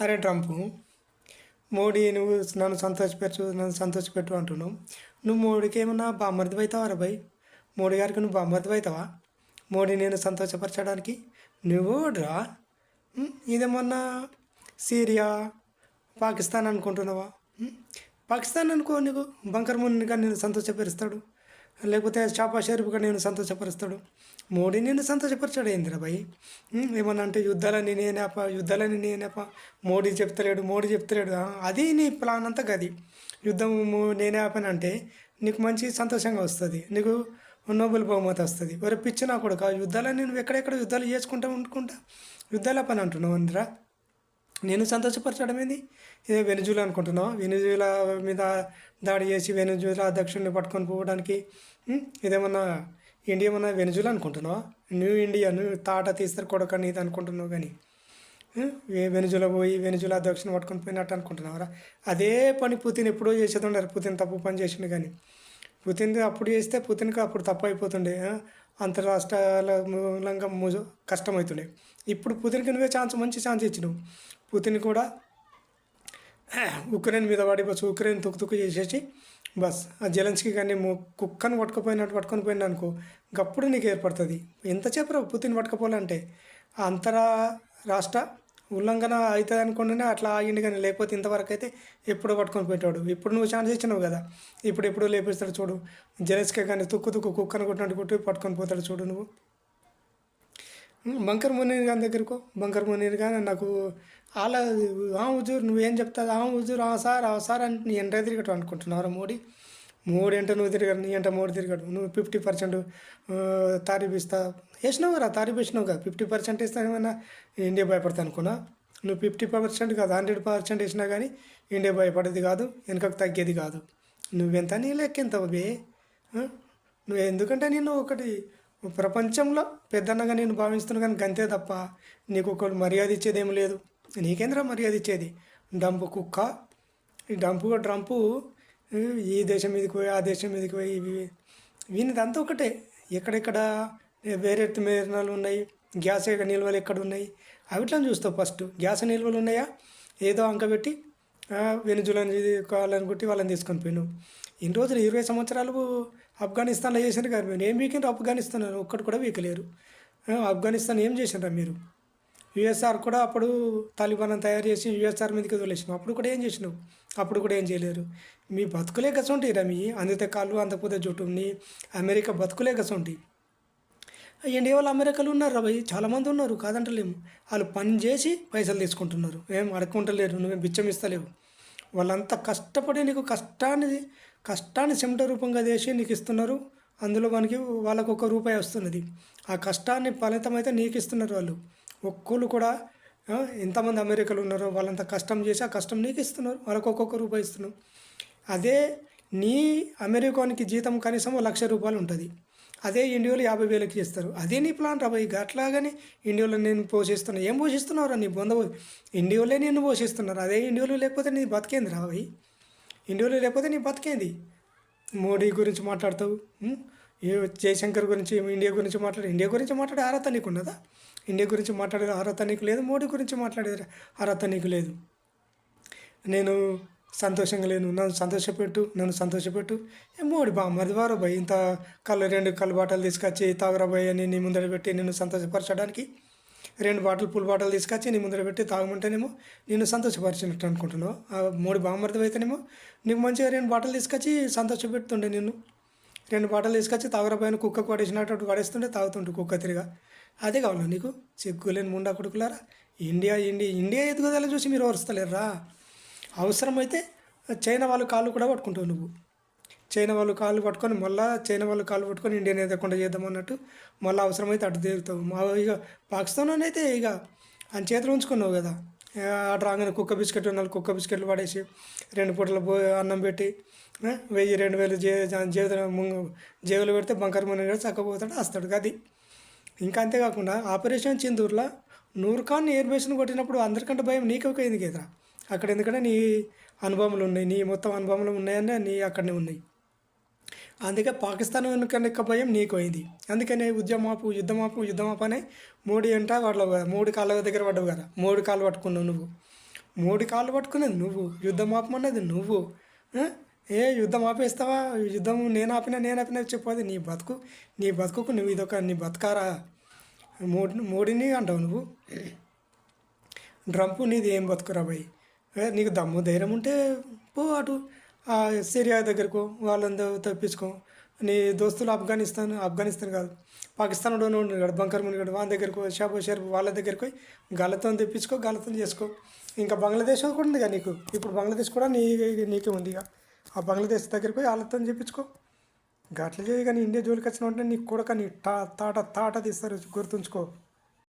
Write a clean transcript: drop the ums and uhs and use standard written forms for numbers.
అరే ట్రంపు, మోడీ నువ్వు నన్ను సంతోషపెట్టు అంటున్నావు. నువ్వు మోడీకి ఏమన్నా బామ్మర్ది అవుతావా రా భయ్? మోడీ గారికి నువ్వు బామ్మర్ది అవుతావా? మోడీ నేను సంతోషపరచడానికి నువ్వు రా. ఇదేమన్నా సిరియా, పాకిస్తాన్ అనుకుంటున్నావా? పాకిస్తాన్ అనుకో, నీకు బంకర్ మునిగా నేను సంతోషపరుస్తాడు, లేకపోతే షాపా షరీఫ్గా నేను సంతోషపరుస్తాడు. మోడీ నేను సంతోషపరచాడు ఏందిరా భయ్? ఏమన్నా అంటే యుద్ధాలని నేనేప మోడీ చెప్తలేడు. అది నీ ప్లాన్ అంతా గది. యుద్ధం నేనే ఆపానంటే నీకు మంచి సంతోషంగా వస్తుంది, నీకు నోబెల్ బహుమతి వస్తుంది. మరి పిచ్చి నా కొడుకు, యుద్ధాలని నువ్వు ఎక్కడెక్కడ యుద్ధాలు చేసుకుంటా యుద్ధాల పని అంటున్నావు అందరా. నేను సంతోషపరచడం ఏంది? ఇదే వెనుజులా అనుకుంటున్నావు? వెనుజులా మీద దాడి చేసి వెనుజులా అధ్యక్షుడిని పట్టుకొని పోవడానికి ఇదేమన్నా ఇండియా ఏమన్నా వెనుజులా అనుకుంటున్నావా? న్యూ ఇండియా నువ్వు తాట తీస్తారు కొడక నీది అనుకుంటున్నావు. కానీ వెనుజులా పోయి వెనుజులా అధ్యక్షుని పట్టుకొని పోయినట్టు అనుకుంటున్నావరా? అదే పని పుతిన్ ఎప్పుడో చేసేది ఉండరు. పుతిన్ తప్పు పని చేసిండు, కానీ పుతిన్ అప్పుడు చేస్తే పుతిన్కి అప్పుడు తప్పు అయిపోతుండే, అంతరాష్ట్రాల మూలంగా కష్టమవుతుండే. ఇప్పుడు పుతిన్కి నువ్వే మంచి ఛాన్స్ ఇచ్చినావు. పుతిన్ కూడా ఉక్రెయిన్ మీద పడి బస్ ఉక్రెయిన్ తుక్కు చేసేసి బస్ ఆ జెలెన్స్కీ కానీ కుక్కను పట్టుకొని పోయినా అనుకో, గప్పుడు నీకు ఏర్పడుతుంది. ఎంతసేపు రా పుతిన్ పట్టుకపోవాలంటే అంతరా రాష్ట్ర ఉల్లంఘన అవుతుంది అనుకుంటేనే అట్లా ఆగిండు, కానీ లేకపోతే ఇంతవరకు అయితే ఎప్పుడో పట్టుకొని పెట్టాడు. ఇప్పుడు నువ్వు ఛాన్స్ ఇచ్చినావు కదా, ఇప్పుడు లేపిస్తాడు చూడు. జెలెన్స్కీ కానీ తుక్కు కుక్కను కొట్టి పట్టుకొని పోతాడు చూడు నువ్వు. బంకర్ మునీర్ గారి దగ్గరకు బంకర్ మునీర్ కానీ నాకు అలా హుజూర్ నువ్వేం చెప్తావు, హుజూర్ సార్ అని నీ ఎంట తిరిగటం అనుకుంటున్నారా? మోడీ అంటే నువ్వు తిరిగాడు, నీ అంటే మోడీ తిరిగాడు. నువ్వు 50% తారీఫ్ ఇస్తా వేసినావు కదా, తారీఫ్ వేసినావు కదా. 50% ఇస్తా ఏమైనా ఇండియా భయపడతా అనుకున్నా? నువ్వు 50% కాదు 100% వేసినా కానీ ఇండియా భయపడేది కాదు, వెనకకు తగ్గేది కాదు. నువ్వెంత నీ లెక్క ఎంత బే? నువ్వు ఎందుకంటే నేను ఒకటి ప్రపంచంలో పెద్దన్నగా నేను భావిస్తున్నాను, కానీ గంతే తప్ప నీకు ఒకటి మర్యాద ఇచ్చేది ఏం లేదు. నీకేంద్ర మర్యాద ఇచ్చేది? డంపు కుక్క. ఈ డ్రంపు ఈ దేశం మీదకి పోయి ఆ దేశం మీదకి పోయి వీనిదంతా ఒకటే. ఎక్కడెక్కడ వేరే మేరణాలు ఉన్నాయి, గ్యాస్ నిల్వలు ఎక్కడ ఉన్నాయి అవిట్లని చూస్తావు. ఫస్ట్ గ్యాస్ నిల్వలు ఉన్నాయా, ఏదో అంకబెట్టి వెనుజులని కావాలనుకుంటే వాళ్ళని తీసుకొని పోయినావు. ఇన్ని రోజులు 20 సంవత్సరాలు ఆఫ్ఘనిస్తాన్లో చేసినారు కదా. మీరు ఏం వీకెండ్ ఆఫ్ఘనిస్తాన్ ఒక్కటి కూడా వీకలేరు. ఆఫ్ఘనిస్తాన్ ఏం చేసినారా మీరు? యుఎస్ఆర్ కూడా అప్పుడు తాలిబాన్ తయారు చేసి యుఎస్ఆర్ మీదకి వదిలేసినావు. అప్పుడు కూడా ఏం చేసినావు? అప్పుడు కూడా ఏం చేయలేరు. మీ బతుకులే గసంటాయిరా మీ. అందితే కాళ్ళు అంతపోతే జుట్టు. నీ అమెరికా బతుకులే గసంటాయి. ఇండియా వాళ్ళు అమెరికాలో ఉన్నారు రా భయ్, చాలామంది ఉన్నారు, కాదంటలేము. వాళ్ళు పని చేసి పైసలు తీసుకుంటున్నారు, ఏం అడుక్కుంటలేరు, నువ్వేం బిచ్చం ఇస్తలేవు. వాళ్ళంతా కష్టపడి నీకు కష్టాన్ని చెమట రూపంగా చేసి నీకు ఇస్తున్నారు. అందులో వాళ్ళకు ₹1 వస్తున్నది. ఆ కష్టాన్ని ఫలితం అయితే నీకు ఇస్తున్నారు వాళ్ళు. ఒక్కళ్ళు కూడా ఎంతమంది అమెరికాలో ఉన్నారో వాళ్ళంతా కష్టం చేసి ఆ కష్టం నీకు ఇస్తున్నారు, వాళ్ళకు ₹1 ఇస్తున్నావు. అదే నీ అమెరికానికి జీతం కనీసం ₹1,00,000 ఉంటుంది. అదే ఇండియాలో 50,000కి చేస్తారు. అదే నీ ప్లాన్ రా భయ్. అట్లాగని ఇండియాలో నేను పోషిస్తున్నా. ఏం పోషిస్తున్నావు రా? నీ ఇండియాలో నేను పోషిస్తున్నారు. అదే ఇండియాలో లేకపోతే నీ బతికేంది రా భయ్? ఇండియాలో లేకపోతే నీ బతికేంది? మోడీ గురించి మాట్లాడతావు, జయశంకర్ గురించి, ఇండియా గురించి ఇండియా గురించి మాట్లాడే అర్హత నీకు ఉన్నదా? ఇండియా గురించి మాట్లాడే అర్హత నీకు లేదు, మోడీ గురించి మాట్లాడే అర్హత నీకు లేదు. నేను సంతోషంగా లేను, నన్ను సంతోషపెట్టు. మోడీ బామ్మది వారో భయ్, ఇంత 2 కళ్ళు బాటలు తీసుకొచ్చి తాగురా భయ్ అని నీ ముందర పెట్టి నిన్ను సంతోషపరచడానికి 2 పూల బాటలు తీసుకొచ్చి నీ ముందర పెట్టి తాగమంటేనేమో నిన్ను సంతోషపరిచినట్టు అనుకుంటున్నావు. మోడీ బామ్మర్ది అయితేనేమో నీకు మంచిగా 2 బాటలు తీసుకొచ్చి సంతోషపెడుతుండే. 2 బాటలు తీసుకొచ్చి తాగురా భయ్ అని కుక్కకు పడేసినట్టు పడేస్తుండే, తాగుతుంటే కుక్క తిరిగా. అదే కావాలా నీకు? సిగ్గులేని ముండా కొడుకులారా. ఇండియా ఎదుగుదల చూసి మీరు ఓర్స్తలేరా? అవసరమైతే చైనా వాళ్ళు కాళ్ళు కూడా పట్టుకుంటావు నువ్వు. చైనా వాళ్ళు కాళ్ళు పట్టుకొని ఇండియాని ఎదగకుండా చేద్దామన్నట్టు మళ్ళీ అవసరమైతే అటు తిరుగుతావు. ఇక పాకిస్తాన్ అయితే ఇక ఆయన చేతులు ఉంచుకున్నావు కదా. అటు రాగానే కుక్క బిస్కెట్లు పడేసి 2 పూటలు అన్నం పెట్టి 1,000-2,000 జేబులు పెడితే బంకర్ మునీర్ చక్కపోతాడు, వస్తాడు. అది ఇంకా అంతేకాకుండా ఆపరేషన్ సింధూర్లో నూర్ ఖాన్ ఎయిర్ బేస్ను కొట్టినప్పుడు అందరికంటే భయం నీకు అయింది కదా అక్కడ. ఎందుకంటే నీ అనుభవాలు ఉన్నాయి, నీ మొత్తం అనుభవాలు ఉన్నాయని నీ అక్కడనే ఉన్నాయి. అందుకే పాకిస్తాన్ కనుక భయం నీకు అయింది. అందుకనే యుద్ధమాపు అనే మోడీ అంట వాళ్ళ 3 కాళ్ళ దగ్గర పడ్డావు కదా. 3 కాళ్ళు పట్టుకున్నావు నువ్వు. మోడీ కాళ్ళు పట్టుకునేది నువ్వు, యుద్ధం ఆపమన్నది నువ్వు. ఆ? ఏ యుద్ధం ఆపేస్తావా? యుద్ధం నేను ఆపినా చెప్పదు. నీ బతుకుకు నువ్వు ఇదొక నీ బతకారా? మోడీని అంటావు నువ్వు. ట్రంప్ నీది ఏం బతుకురా భయ్. నీకు దమ్ము ధైర్యం ఉంటే పో అటు సిరియా దగ్గరకు వాళ్ళందరూ తప్పించుకో. నీ దోస్తులు ఆఫ్ఘనిస్తాన్ కాదు పాకిస్తాన్ ఉన్నాడు బంకర్ మునిగాడు వాళ్ళ దగ్గరకు షాబో షెర్ఫ్ వాళ్ళ దగ్గరకు పోయి గలతో తెప్పించుకో, గలతో చేసుకో. ఇంకా బంగ్లాదేశ్ కూడా ఉంది ఇక నీకు. ఇప్పుడు బంగ్లాదేశ్ కూడా నీకే ఉంది ఇక. ఆ బంగ్లాదేశ్ దగ్గరికి పోయి వాళ్ళతో చెప్పించుకో. ఇంకా అట్లా చేయి. కానీ ఇండియా జోలికి వచ్చిన వెంటనే నీకు కూడా నీ తాట తీస్తారు, గుర్తుంచుకో.